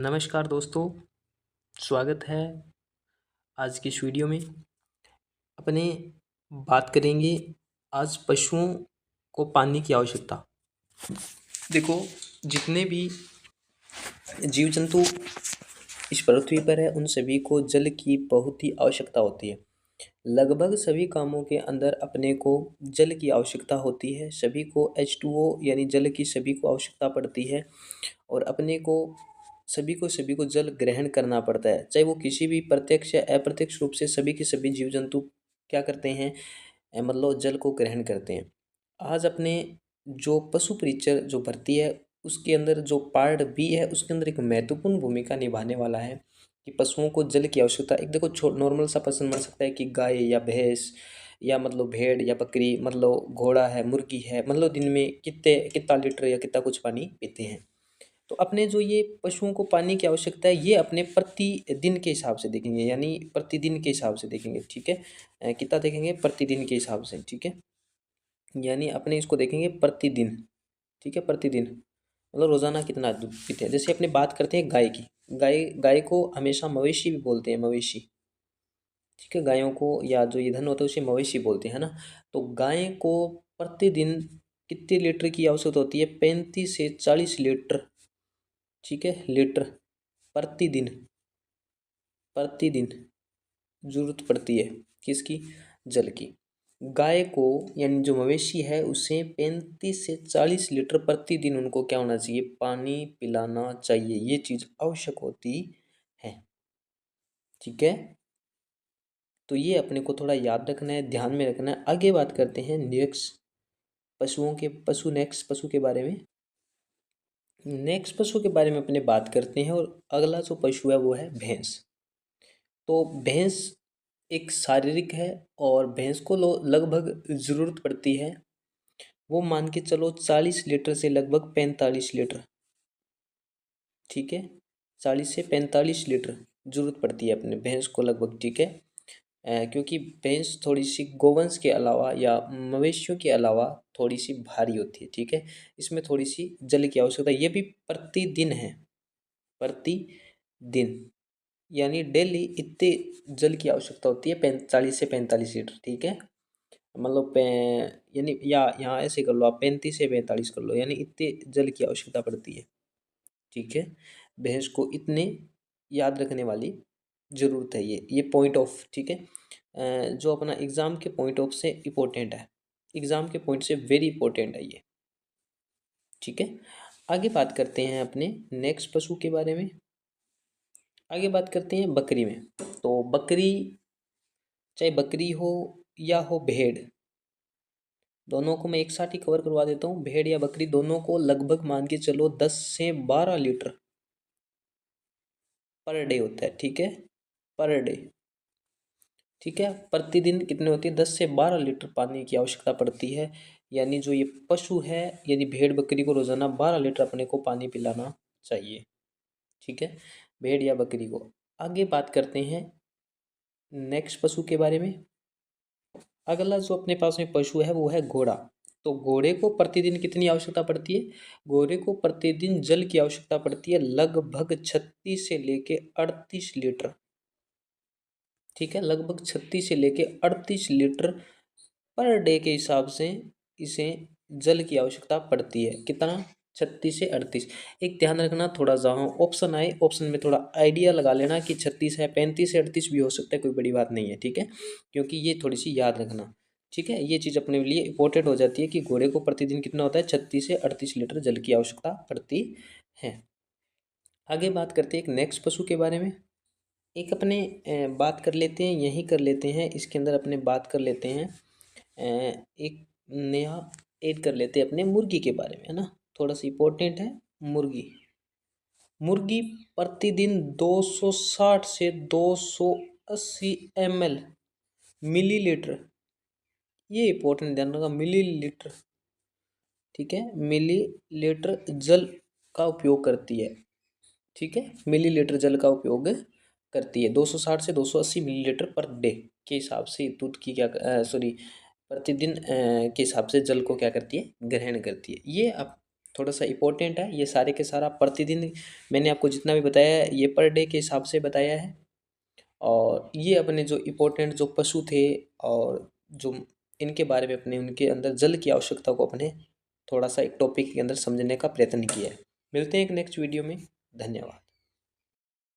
नमस्कार दोस्तों, स्वागत है आज की इस वीडियो में। अपने बात करेंगे आज पशुओं को पानी की आवश्यकता। देखो, जितने भी जीव जंतु इस पृथ्वी पर है उन सभी को जल की बहुत ही आवश्यकता होती है। लगभग सभी कामों के अंदर अपने को जल की आवश्यकता होती है। सभी को H2O यानी जल की सभी को आवश्यकता पड़ती है और अपने को सभी को जल ग्रहण करना पड़ता है, चाहे वो किसी भी प्रत्यक्ष या अप्रत्यक्ष रूप से सभी के सभी जीव जंतु क्या करते हैं, मतलब जल को ग्रहण करते हैं। आज अपने जो पशु परिचर जो भर्ती है उसके अंदर जो पार्ट बी है उसके अंदर एक महत्वपूर्ण भूमिका निभाने वाला है कि पशुओं को जल की आवश्यकता। एक देखो नॉर्मल सा प्रश्न बन सकता है कि गाय या भैंस या मतलब भेड़ या बकरी, मतलब घोड़ा है, मुर्गी है, मतलब दिन में कितना लीटर या कितना कुछ पानी पीते हैं। तो अपने जो ये पशुओं को पानी की आवश्यकता है ये अपने प्रतिदिन के हिसाब से देखेंगे, यानी प्रतिदिन के हिसाब से देखेंगे, ठीक है। कितना देखेंगे? प्रतिदिन के हिसाब से, ठीक है। यानी अपने इसको देखेंगे प्रतिदिन, ठीक है। प्रतिदिन मतलब रोजाना कितना दूध पीते हैं। जैसे अपने बात करते हैं गाय की, गाय गाय को हमेशा मवेशी भी बोलते हैं, मवेशी, ठीक है। गायों को या जो ईंधन होता है उसे मवेशी बोलते हैं, है ना। तो गाय को प्रतिदिन कितने लीटर की आवश्यकता होती है? 35 से 40 लीटर, ठीक है, लीटर प्रतिदिन, प्रतिदिन जरूरत पड़ती है किसकी? जल की। गाय को यानी जो मवेशी है उसे 35 से 40 लीटर प्रतिदिन उनको क्या होना चाहिए? पानी पिलाना चाहिए। ये चीज आवश्यक होती है, ठीक है। तो ये अपने को थोड़ा याद रखना है, ध्यान में रखना है। आगे बात करते हैं नेक्स्ट नेक्स्ट पशु के बारे में। नेक्स्ट पशु के बारे में अपने बात करते हैं और अगला जो पशु है वो है भैंस। तो भैंस एक शारीरिक है और भैंस को लगभग ज़रूरत पड़ती है, वो मान के चलो 40 लीटर से लगभग 45 लीटर, ठीक है। 40 से 45 लीटर ज़रूरत पड़ती है अपने भैंस को लगभग, ठीक है। क्योंकि भैंस थोड़ी सी गोवंश के अलावा या मवेशियों के अलावा थोड़ी सी भारी होती है, ठीक है। इसमें थोड़ी सी जल की आवश्यकता ये भी प्रतिदिन है, प्रतिदिन यानी डेली इतने जल की आवश्यकता होती है, 40 से 45 लीटर, ठीक है। मतलब यानी या यहाँ ऐसे कर लो आप, 35 से 45 कर लो, यानी इतने जल की आवश्यकता पड़ती है, ठीक है। भैंस को इतने याद रखने वाली ज़रूरत है, ये पॉइंट ऑफ, ठीक है। जो अपना एग्ज़ाम के पॉइंट ऑफ से इम्पोर्टेंट है, एग्ज़ाम के पॉइंट से वेरी इंपॉर्टेंट है ये, ठीक है। आगे बात करते हैं अपने नेक्स्ट पशु के बारे में। आगे बात करते हैं बकरी में। तो बकरी, चाहे बकरी हो या हो भेड़, दोनों को मैं एक साथ ही कवर करवा देता हूँ। भेड़ या बकरी दोनों को लगभग मान के चलो 10 से 12 लीटर पर डे होता है, ठीक है, पर डे, ठीक है। प्रतिदिन कितने होती है? 10 से 12 लीटर पानी की आवश्यकता पड़ती है। यानी जो ये पशु है, यानी भेड़ बकरी को रोजाना 12 लीटर अपने को पानी पिलाना चाहिए, ठीक है, भेड़ या बकरी को। आगे बात करते हैं नेक्स्ट पशु के बारे में। अगला जो अपने पास में पशु है वो है घोड़ा। तो घोड़े को प्रतिदिन कितनी आवश्यकता पड़ती है? घोड़े को प्रतिदिन जल की आवश्यकता पड़ती है लगभग 36 से लेके 38 लीटर, ठीक है। लगभग 36 से लेके 38 लीटर पर डे के हिसाब से इसे जल की आवश्यकता पड़ती है। कितना? 36 से 38। एक ध्यान रखना, थोड़ा जहाँ ऑप्शन आए ऑप्शन में थोड़ा आइडिया लगा लेना कि 36 है, 35 से 38 भी हो सकता है, कोई बड़ी बात नहीं है, ठीक है। क्योंकि ये थोड़ी सी याद रखना, ठीक है। ये चीज़ अपने लिए इंपॉर्टेंट हो जाती है कि घोड़े को प्रतिदिन कितना होता है? 36 से 38 लीटर जल की आवश्यकता पड़ती है। आगे बात करते हैं एक नेक्स्ट पशु के बारे में। एक अपने बात कर लेते हैं, यहीं कर लेते हैं, इसके अंदर अपने बात कर लेते हैं, एक नया ऐड कर लेते हैं अपने मुर्गी के बारे में, है ना। थोड़ा सा इम्पोर्टेंट है मुर्गी। मुर्गी प्रतिदिन 260 से 280 ml, मिलीलीटर, ये इंपॉर्टेंट ध्यान रखना, मिलीलीटर, ठीक है, मिलीलीटर जल का उपयोग करती है, ठीक है। मिलीलीटर जल का उपयोग करती है, 260 से 280 मिलीलीटर पर डे के हिसाब से दूध की प्रतिदिन के हिसाब से जल को क्या करती है? ग्रहण करती है। ये अब थोड़ा सा इम्पोर्टेंट है। ये सारे के सारा प्रतिदिन मैंने आपको जितना भी बताया है ये पर डे के हिसाब से बताया है। और ये अपने जो इम्पोर्टेंट जो पशु थे और जो इनके बारे में अपने उनके अंदर जल की आवश्यकता को अपने थोड़ा सा एक टॉपिक के अंदर समझने का प्रयत्न किया है। मिलते हैं एक नेक्स्ट वीडियो में। धन्यवाद।